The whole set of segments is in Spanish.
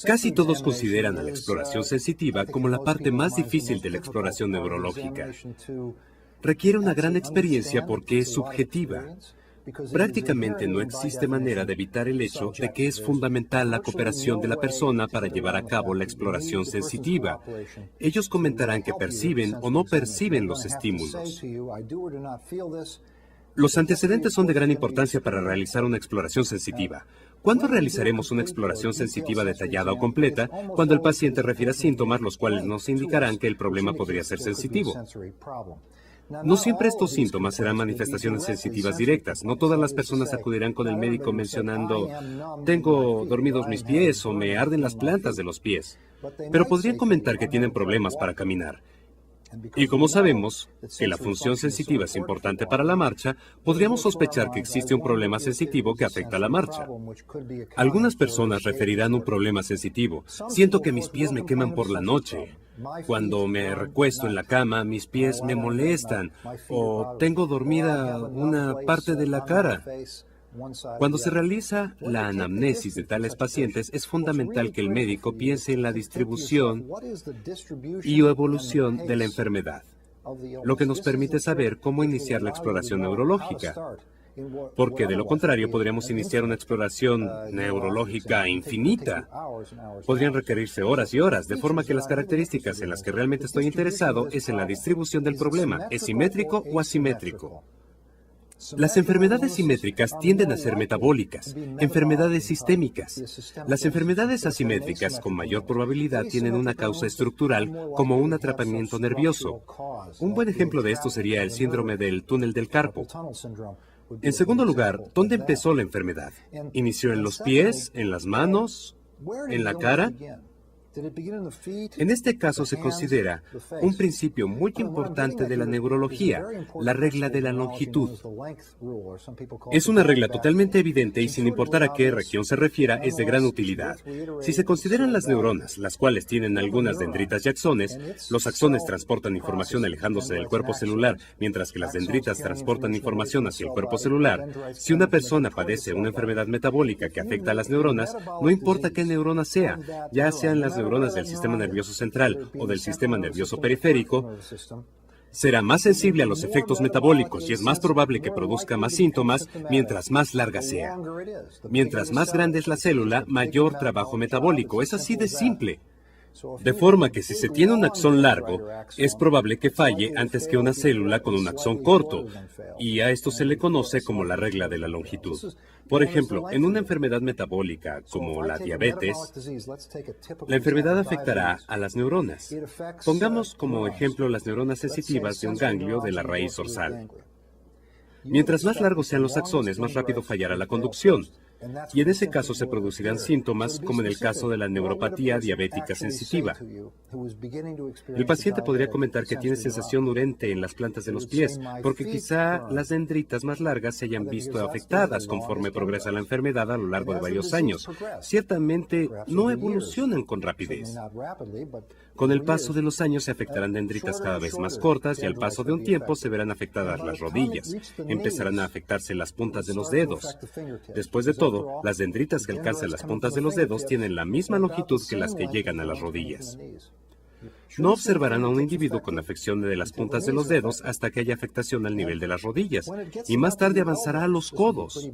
Casi todos consideran a la exploración sensitiva como la parte más difícil de la exploración neurológica. Requiere una gran experiencia porque es subjetiva. Prácticamente no existe manera de evitar el hecho de que es fundamental la cooperación de la persona para llevar a cabo la exploración sensitiva. Ellos comentarán que perciben o no perciben los estímulos. Los antecedentes son de gran importancia para realizar una exploración sensitiva. ¿Cuándo realizaremos una exploración sensitiva detallada o completa? Cuando el paciente refiera síntomas los cuales nos indicarán que el problema podría ser sensitivo. No siempre estos síntomas serán manifestaciones sensitivas directas. No todas las personas acudirán con el médico mencionando, tengo dormidos mis pies o me arden las plantas de los pies. Pero podrían comentar que tienen problemas para caminar. Y como sabemos que la función sensitiva es importante para la marcha, podríamos sospechar que existe un problema sensitivo que afecta a la marcha. Algunas personas referirán un problema sensitivo. Siento que mis pies me queman por la noche. Cuando me recuesto en la cama, mis pies me molestan. O tengo dormida una parte de la cara. Cuando se realiza la anamnesis de tales pacientes, es fundamental que el médico piense en la distribución y evolución de la enfermedad, lo que nos permite saber cómo iniciar la exploración neurológica, porque de lo contrario podríamos iniciar una exploración neurológica infinita. Podrían requerirse horas y horas, de forma que las características en las que realmente estoy interesado es en la distribución del problema, ¿es simétrico o asimétrico? Las enfermedades simétricas tienden a ser metabólicas, enfermedades sistémicas. Las enfermedades asimétricas con mayor probabilidad tienen una causa estructural como un atrapamiento nervioso. Un buen ejemplo de esto sería el síndrome del túnel del carpo. En segundo lugar, ¿dónde empezó la enfermedad? ¿Inició en los pies, en las manos, en la cara? En este caso se considera un principio muy importante de la neurología, la regla de la longitud. Es una regla totalmente evidente y sin importar a qué región se refiera, es de gran utilidad. Si se consideran las neuronas, las cuales tienen algunas dendritas y axones, los axones transportan información alejándose del cuerpo celular, mientras que las dendritas transportan información hacia el cuerpo celular. Si una persona padece una enfermedad metabólica que afecta a las neuronas, no importa qué neurona sea, ya sean las neuronas del sistema nervioso central o del sistema nervioso periférico, será más sensible a los efectos metabólicos y es más probable que produzca más síntomas mientras más larga sea. Mientras más grande es la célula, mayor trabajo metabólico. Es así de simple. De forma que si se tiene un axón largo, es probable que falle antes que una célula con un axón corto, y a esto se le conoce como la regla de la longitud. Por ejemplo, en una enfermedad metabólica como la diabetes, la enfermedad afectará a las neuronas. Pongamos como ejemplo las neuronas sensitivas de un ganglio de la raíz dorsal. Mientras más largos sean los axones, más rápido fallará la conducción. Y en ese caso se producirán síntomas como en el caso de la neuropatía diabética sensitiva. El paciente podría comentar que tiene sensación urente en las plantas de los pies, porque quizá las dendritas más largas se hayan visto afectadas conforme progresa la enfermedad a lo largo de varios años. Ciertamente no evolucionan con rapidez. Con el paso de los años se afectarán dendritas cada vez más cortas y al paso de un tiempo se verán afectadas las rodillas. Empezarán a afectarse las puntas de los dedos. Después de todo, las dendritas que alcanzan las puntas de los dedos tienen la misma longitud que las que llegan a las rodillas. No observarán a un individuo con afección de las puntas de los dedos hasta que haya afectación al nivel de las rodillas, y más tarde avanzará a los codos.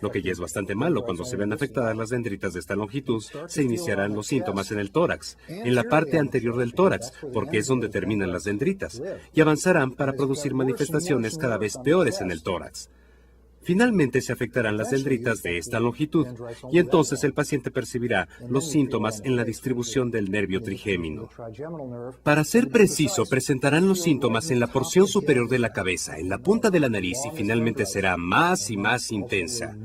Lo que ya es bastante malo, cuando se ven afectadas las dendritas de esta longitud, se iniciarán los síntomas en el tórax, en la parte anterior del tórax, porque es donde terminan las dendritas, y avanzarán para producir manifestaciones cada vez peores en el tórax. Finalmente se afectarán las dendritas de esta longitud y entonces el paciente percibirá los síntomas en la distribución del nervio trigémino. Para ser preciso, presentarán los síntomas en la porción superior de la cabeza, en la punta de la nariz y finalmente será más y más intensa.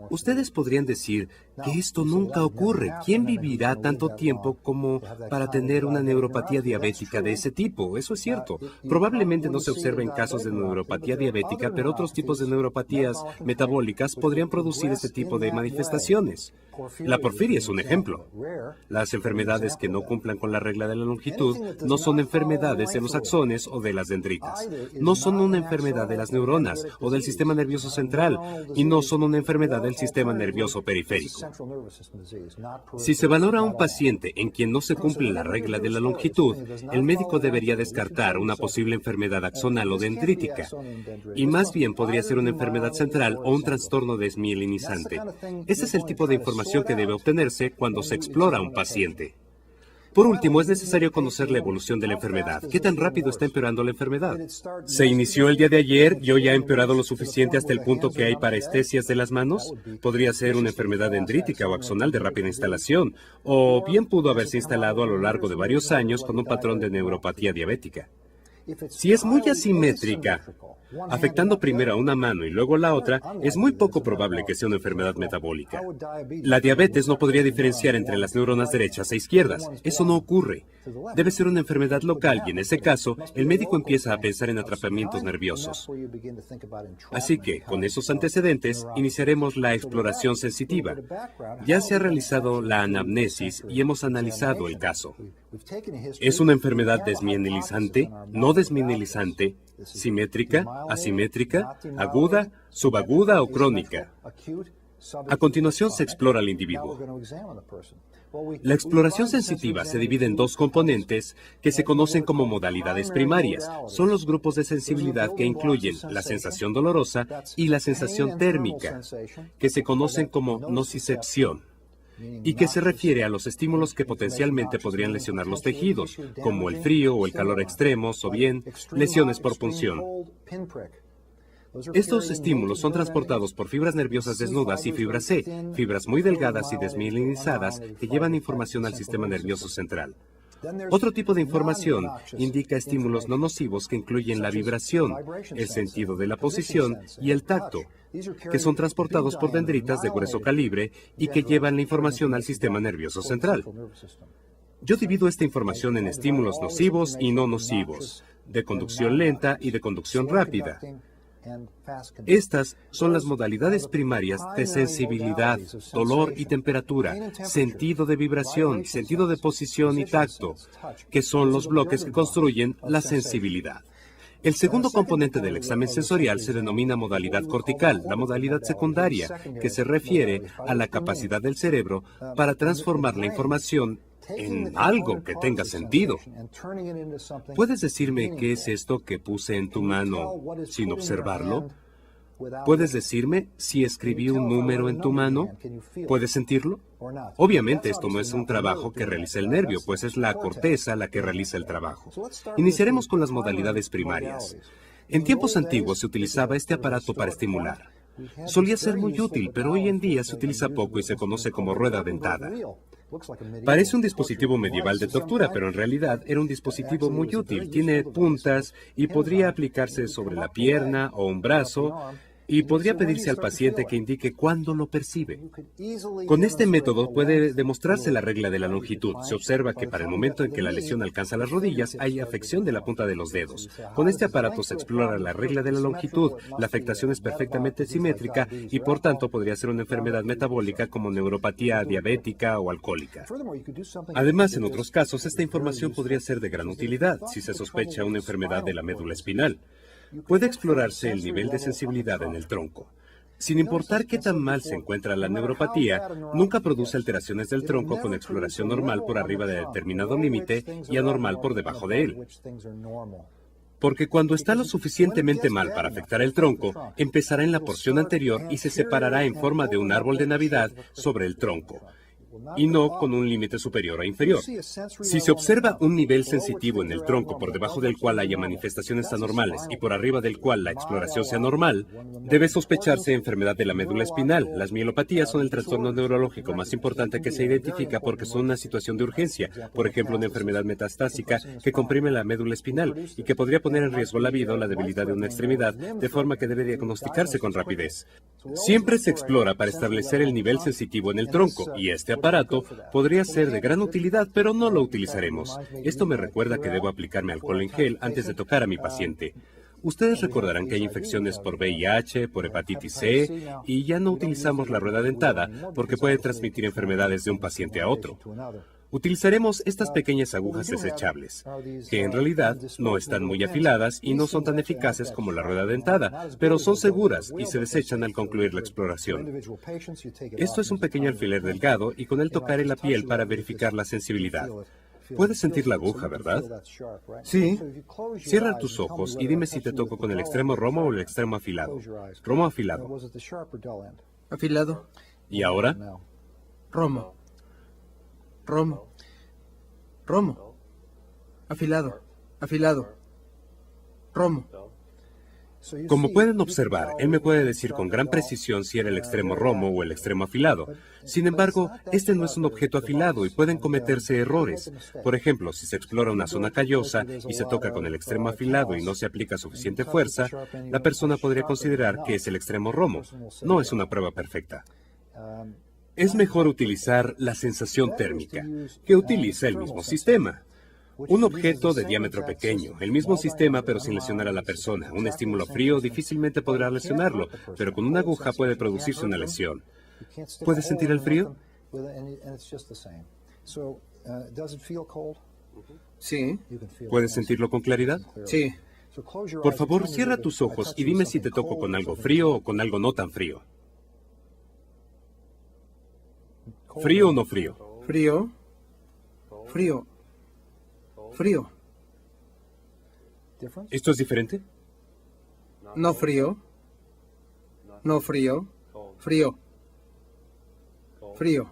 Ustedes podrían decir que esto nunca ocurre. ¿Quién vivirá tanto tiempo como para tener una neuropatía diabética de ese tipo? Eso es cierto. Probablemente no se observen casos de neuropatía diabética, pero otros tipos de neuropatías metabólicas podrían producir este tipo de manifestaciones. La porfiria es un ejemplo. Las enfermedades que no cumplan con la regla de la longitud no son enfermedades de los axones o de las dendritas. No son una enfermedad de las neuronas o del sistema nervioso central y no son una enfermedad del sistema nervioso periférico. Si se valora a un paciente en quien no se cumple la regla de la longitud, el médico debería descartar una posible enfermedad axonal o dendrítica, y más bien podría ser una enfermedad central o un trastorno desmielinizante. Ese es el tipo de información que debe obtenerse cuando se explora a un paciente. Por último, es necesario conocer la evolución de la enfermedad. ¿Qué tan rápido está empeorando la enfermedad? ¿Se inició el día de ayer y hoy ha empeorado lo suficiente hasta el punto que hay parestesias de las manos? Podría ser una enfermedad dendrítica o axonal de rápida instalación, o bien pudo haberse instalado a lo largo de varios años con un patrón de neuropatía diabética. Si es muy asimétrica, afectando primero a una mano y luego la otra, es muy poco probable que sea una enfermedad metabólica. La diabetes no podría diferenciar entre las neuronas derechas e izquierdas. Eso no ocurre. Debe ser una enfermedad local y en ese caso, el médico empieza a pensar en atrapamientos nerviosos. Así que, con esos antecedentes, iniciaremos la exploración sensitiva. Ya se ha realizado la anamnesis y hemos analizado el caso. ¿Es una enfermedad desmielizante, no desmielizante, simétrica, asimétrica, aguda, subaguda o crónica? A continuación se explora al individuo. La exploración sensitiva se divide en dos componentes que se conocen como modalidades primarias. Son los grupos de sensibilidad que incluyen la sensación dolorosa y la sensación térmica, que se conocen como nocicepción, y que se refiere a los estímulos que potencialmente podrían lesionar los tejidos, como el frío o el calor extremos, o bien lesiones por punción. Estos estímulos son transportados por fibras nerviosas desnudas y fibras C, fibras muy delgadas y desmielinizadas que llevan información al sistema nervioso central. Otro tipo de información indica estímulos no nocivos que incluyen la vibración, el sentido de la posición y el tacto, que son transportados por dendritas de grueso calibre y que llevan la información al sistema nervioso central. Yo divido esta información en estímulos nocivos y no nocivos, de conducción lenta y de conducción rápida. Estas son las modalidades primarias de sensibilidad, dolor y temperatura, sentido de vibración, sentido de posición y tacto, que son los bloques que construyen la sensibilidad. El segundo componente del examen sensorial se denomina modalidad cortical, la modalidad secundaria, que se refiere a la capacidad del cerebro para transformar la información en algo que tenga sentido. ¿Puedes decirme qué es esto que puse en tu mano sin observarlo? ¿Puedes decirme si escribí un número en tu mano? ¿Puedes sentirlo? Obviamente esto no es un trabajo que realiza el nervio, pues es la corteza la que realiza el trabajo. Iniciaremos con las modalidades primarias. En tiempos antiguos se utilizaba este aparato para estimular. Solía ser muy útil, pero hoy en día se utiliza poco y se conoce como rueda dentada. Parece un dispositivo medieval de tortura, pero en realidad era un dispositivo muy útil. Tiene puntas y podría aplicarse sobre la pierna o un brazo y podría pedirse al paciente que indique cuándo lo percibe. Con este método puede demostrarse la regla de la longitud. Se observa que para el momento en que la lesión alcanza las rodillas, hay afección de la punta de los dedos. Con este aparato se explora la regla de la longitud. La afectación es perfectamente simétrica y por tanto podría ser una enfermedad metabólica como neuropatía diabética o alcohólica. Además, en otros casos, esta información podría ser de gran utilidad si se sospecha una enfermedad de la médula espinal. Puede explorarse el nivel de sensibilidad en el tronco. Sin importar qué tan mal se encuentra la neuropatía, nunca produce alteraciones del tronco con exploración normal por arriba de determinado límite y anormal por debajo de él. Porque cuando está lo suficientemente mal para afectar el tronco, empezará en la porción anterior y se separará en forma de un árbol de Navidad sobre el tronco, y no con un límite superior o inferior. Si se observa un nivel sensitivo en el tronco por debajo del cual haya manifestaciones anormales y por arriba del cual la exploración sea normal, debe sospecharse enfermedad de la médula espinal. Las mielopatías son el trastorno neurológico más importante que se identifica porque son una situación de urgencia, por ejemplo, una enfermedad metastásica que comprime la médula espinal y que podría poner en riesgo la vida o la debilidad de una extremidad, de forma que debe diagnosticarse con rapidez. Siempre se explora para establecer el nivel sensitivo en el tronco, y este aparato podría ser de gran utilidad, pero no lo utilizaremos. Esto me recuerda que debo aplicarme alcohol en gel antes de tocar a mi paciente. Ustedes recordarán que hay infecciones por VIH, por hepatitis C, y ya no utilizamos la rueda dentada porque puede transmitir enfermedades de un paciente a otro. Utilizaremos estas pequeñas agujas desechables, que en realidad no están muy afiladas y no son tan eficaces como la rueda dentada, pero son seguras y se desechan al concluir la exploración. Esto es un pequeño alfiler delgado y con él tocaré la piel para verificar la sensibilidad. Puedes sentir la aguja, ¿verdad? Sí. Cierra tus ojos y dime si te toco con el extremo romo o el extremo afilado. Romo afilado. Afilado. ¿Y ahora? Romo. Romo. Romo. Afilado. Afilado. Romo. Como pueden observar, él me puede decir con gran precisión si era el extremo romo o el extremo afilado. Sin embargo, este no es un objeto afilado y pueden cometerse errores. Por ejemplo, si se explora una zona callosa y se toca con el extremo afilado y no se aplica suficiente fuerza, la persona podría considerar que es el extremo romo. No es una prueba perfecta. Es mejor utilizar la sensación térmica, que utiliza el mismo sistema. Un objeto de diámetro pequeño, el mismo sistema pero sin lesionar a la persona. Un estímulo frío difícilmente podrá lesionarlo, pero con una aguja puede producirse una lesión. ¿Puedes sentir el frío? Sí. ¿Puedes sentirlo con claridad? Sí. Por favor, cierra tus ojos y dime si te toco con algo frío o con algo no tan frío. ¿Frío o no frío? Frío. Frío. Frío. ¿Esto es diferente? No frío. No frío. Frío. Frío.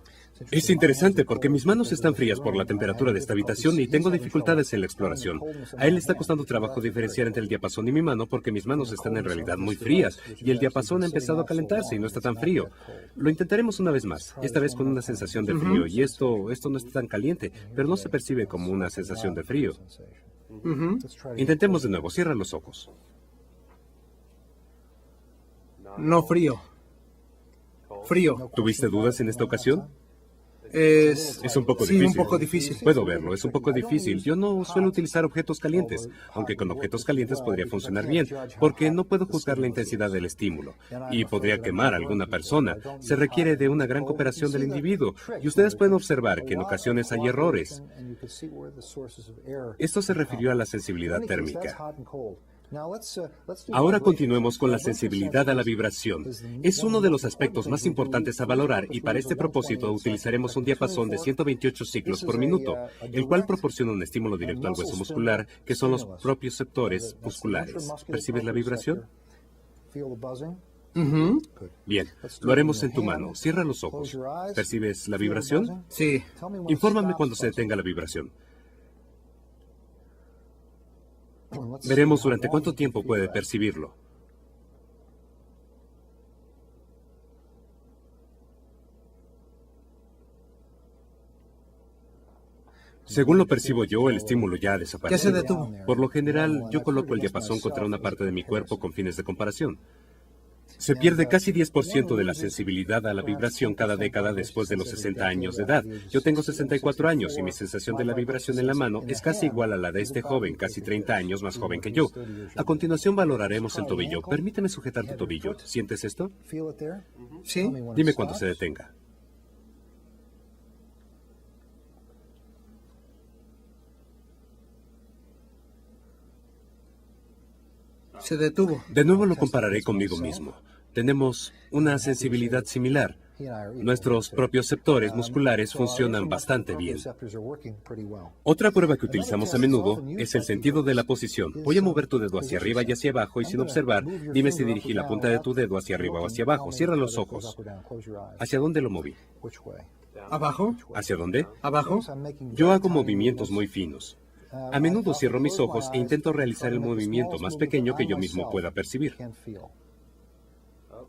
Es interesante porque mis manos están frías por la temperatura de esta habitación y tengo dificultades en la exploración. A él le está costando trabajo diferenciar entre el diapasón y mi mano porque mis manos están en realidad muy frías y el diapasón ha empezado a calentarse y no está tan frío. Lo intentaremos una vez más, esta vez con una sensación de frío y esto no está tan caliente, pero no se percibe como una sensación de frío. Intentemos de nuevo, cierra los ojos. No frío. Frío. ¿Tuviste dudas en esta ocasión? Es un poco difícil. Sí, un poco difícil. Puedo verlo, es un poco difícil. Yo no suelo utilizar objetos calientes, aunque con objetos calientes podría funcionar bien, porque no puedo juzgar la intensidad del estímulo y podría quemar a alguna persona. Se requiere de una gran cooperación del individuo y ustedes pueden observar que en ocasiones hay errores. Esto se refirió a la sensibilidad térmica. Ahora continuemos con la sensibilidad a la vibración. Es uno de los aspectos más importantes a valorar y para este propósito utilizaremos un diapasón de 128 ciclos por minuto, el cual proporciona un estímulo directo al hueso muscular, que son los propios sectores musculares. ¿Percibes la vibración? Bien, lo haremos en tu mano. Cierra los ojos. ¿Percibes la vibración? Sí. Infórmame cuando se detenga la vibración. Veremos durante cuánto tiempo puede percibirlo. Según lo percibo yo, el estímulo ya ha desaparecido. Ya se detuvo. Por lo general, yo coloco el diapasón contra una parte de mi cuerpo con fines de comparación. Se pierde casi 10% de la sensibilidad a la vibración cada década después de los 60 años de edad. Yo tengo 64 años y mi sensación de la vibración en la mano es casi igual a la de este joven, casi 30 años más joven que yo. A continuación valoraremos el tobillo. Permíteme sujetar tu tobillo. ¿Sientes esto? Sí. Dime cuando se detenga. Se detuvo. De nuevo lo compararé conmigo mismo. Tenemos una sensibilidad similar. Nuestros propioceptores musculares funcionan bastante bien. Otra prueba que utilizamos a menudo es el sentido de la posición. Voy a mover tu dedo hacia arriba y hacia abajo y sin observar, dime si dirigí la punta de tu dedo hacia arriba o hacia abajo. Cierra los ojos. ¿Hacia dónde lo moví? ¿Abajo? ¿Hacia dónde? ¿Abajo? Yo hago movimientos muy finos. A menudo cierro mis ojos e intento realizar el movimiento más pequeño que yo mismo pueda percibir.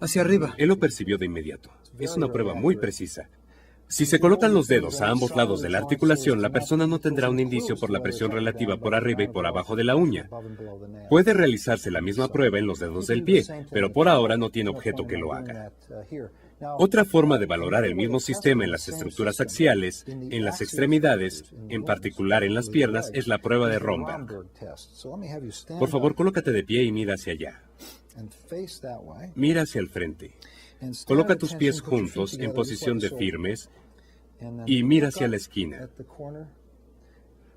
Hacia arriba. Él lo percibió de inmediato. Es una prueba muy precisa. Si se colocan los dedos a ambos lados de la articulación, la persona no tendrá un indicio por la presión relativa por arriba y por abajo de la uña. Puede realizarse la misma prueba en los dedos del pie, pero por ahora no tiene objeto que lo haga. Otra forma de valorar el mismo sistema en las estructuras axiales, en las extremidades, en particular en las piernas, es la prueba de Romberg. Por favor, colócate de pie y mira hacia allá. Mira hacia el frente. Coloca tus pies juntos en posición de firmes y mira hacia la esquina.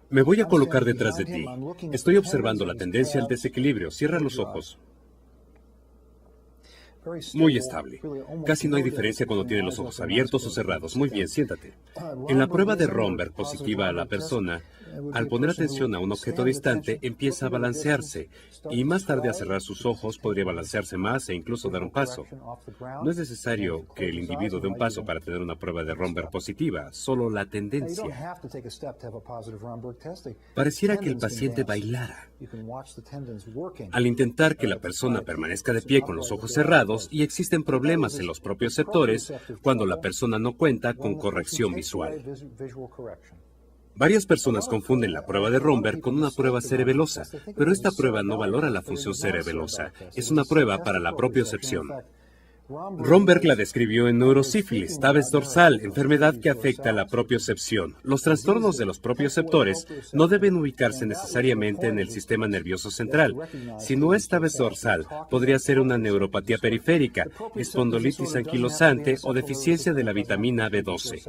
Me voy a colocar detrás de ti. Estoy observando la tendencia al desequilibrio. Cierra los ojos. Muy estable. Casi no hay diferencia cuando tiene los ojos abiertos o cerrados. Muy bien, siéntate. En la prueba de Romberg positiva a la persona, al poner atención a un objeto distante, empieza a balancearse y más tarde a cerrar sus ojos podría balancearse más e incluso dar un paso. No es necesario que el individuo dé un paso para tener una prueba de Romberg positiva, solo la tendencia. Pareciera que el paciente bailara al intentar que la persona permanezca de pie con los ojos cerrados, y existen problemas en los propioceptores cuando la persona no cuenta con corrección visual. Varias personas confunden la prueba de Romberg con una prueba cerebelosa, pero esta prueba no valora la función cerebelosa, es una prueba para la propiocepción. Romberg la describió en neurosífilis, tabes dorsal, enfermedad que afecta a la propiocepción. Los trastornos de los propioceptores no deben ubicarse necesariamente en el sistema nervioso central. Si no es tabes dorsal, podría ser una neuropatía periférica, espondilitis anquilosante o deficiencia de la vitamina B12.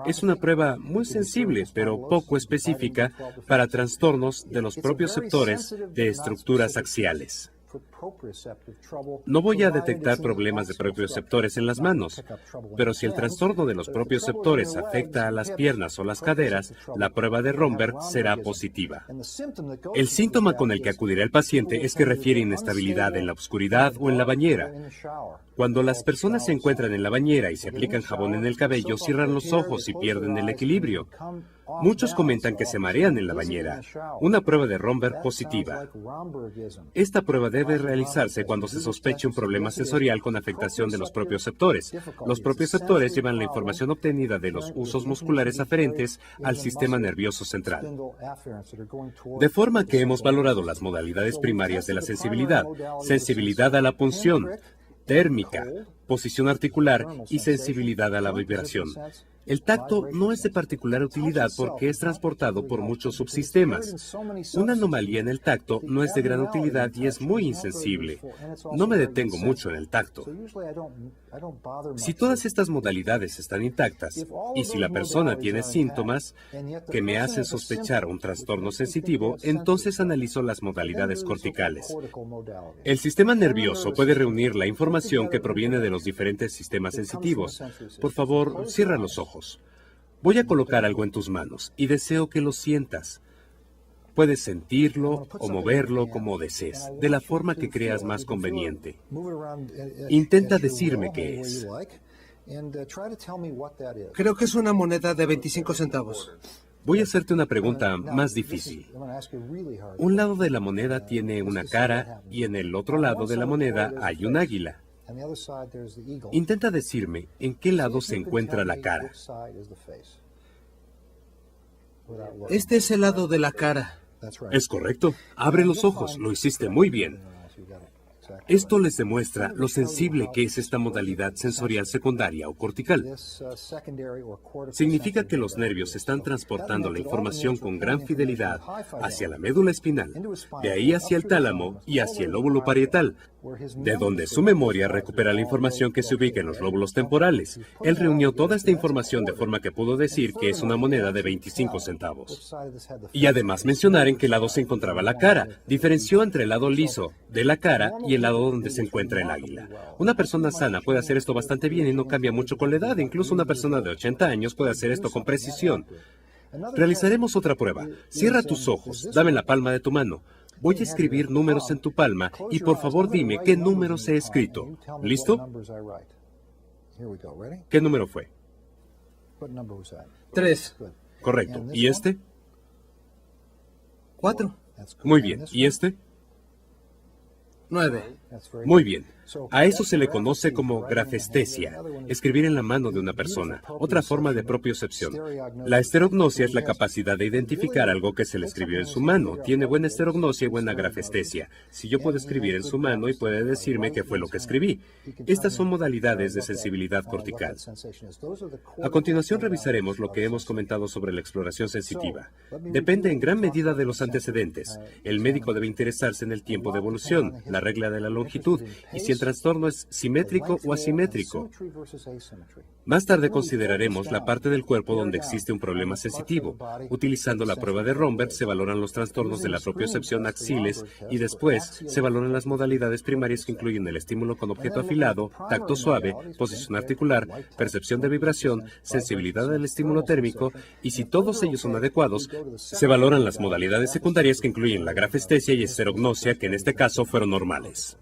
Es una prueba muy sensible, pero poco específica para trastornos de los propioceptores de estructuras axiales. No voy a detectar problemas de propioceptores en las manos, pero si el trastorno de los propioceptores afecta a las piernas o las caderas, la prueba de Romberg será positiva. El síntoma con el que acudirá el paciente es que refiere inestabilidad en la oscuridad o en la bañera. Cuando las personas se encuentran en la bañera y se aplican jabón en el cabello, cierran los ojos y pierden el equilibrio. Muchos comentan que se marean en la bañera. Una prueba de Romberg positiva. Esta prueba debe realizarse cuando se sospeche un problema sensorial con afectación de los propioceptores. Los propioceptores llevan la información obtenida de los usos musculares aferentes al sistema nervioso central. De forma que hemos valorado las modalidades primarias de la sensibilidad: sensibilidad a la punción, térmica, posición articular y sensibilidad a la vibración. El tacto no es de particular utilidad porque es transportado por muchos subsistemas. Una anomalía en el tacto no es de gran utilidad y es muy insensible. No me detengo mucho en el tacto. Si todas estas modalidades están intactas y si la persona tiene síntomas que me hacen sospechar un trastorno sensitivo, entonces analizo las modalidades corticales. El sistema nervioso puede reunir la información que proviene de los diferentes sistemas sensitivos. Por favor, cierra los ojos. Voy a colocar algo en tus manos y deseo que lo sientas. Puedes sentirlo o moverlo como desees, de la forma que creas más conveniente. Intenta decirme qué es. Creo que es una moneda de 25 centavos. Voy a hacerte una pregunta más difícil. Un lado de la moneda tiene una cara y en el otro lado de la moneda hay un águila. Intenta decirme en qué lado se encuentra la cara. Este es el lado de la cara. Es correcto. Abre los ojos. Lo hiciste muy bien. Esto les demuestra lo sensible que es esta modalidad sensorial secundaria o cortical. Significa que los nervios están transportando la información con gran fidelidad hacia la médula espinal, de ahí hacia el tálamo y hacia el lóbulo parietal, de donde su memoria recupera la información que se ubica en los lóbulos temporales. Él reunió toda esta información de forma que pudo decir que es una moneda de 25 centavos. Y además mencionar en qué lado se encontraba la cara. Diferenció entre el lado liso de la cara y el lado donde se encuentra el águila. Una persona sana puede hacer esto bastante bien y no cambia mucho con la edad. Incluso una persona de 80 años puede hacer esto con precisión. Realizaremos otra prueba. Cierra tus ojos. Dame la palma de tu mano. Voy a escribir números en tu palma y por favor dime qué números he escrito. ¿Listo? ¿Qué número fue? 3. Correcto. ¿Y este? 4. Muy bien. ¿Y este? 9. Muy bien. A eso se le conoce como grafestesia, escribir en la mano de una persona, otra forma de propiocepción. La esterognosia es la capacidad de identificar algo que se le escribió en su mano. Tiene buena esterognosia y buena grafestesia. Si yo puedo escribir en su mano y puede decirme qué fue lo que escribí. Estas son modalidades de sensibilidad cortical. A continuación revisaremos lo que hemos comentado sobre la exploración sensitiva. Depende en gran medida de los antecedentes. El médico debe interesarse en el tiempo de evolución, la regla de la longitud, y si el trastorno es simétrico o asimétrico. Más tarde consideraremos la parte del cuerpo donde existe un problema sensitivo. Utilizando la prueba de Romberg se valoran los trastornos de la propiocepción axiles y después se valoran las modalidades primarias que incluyen el estímulo con objeto afilado, tacto suave, posición articular, percepción de vibración, sensibilidad al estímulo térmico y si todos ellos son adecuados, se valoran las modalidades secundarias que incluyen la grafestesia y esterognosia que en este caso fueron normales.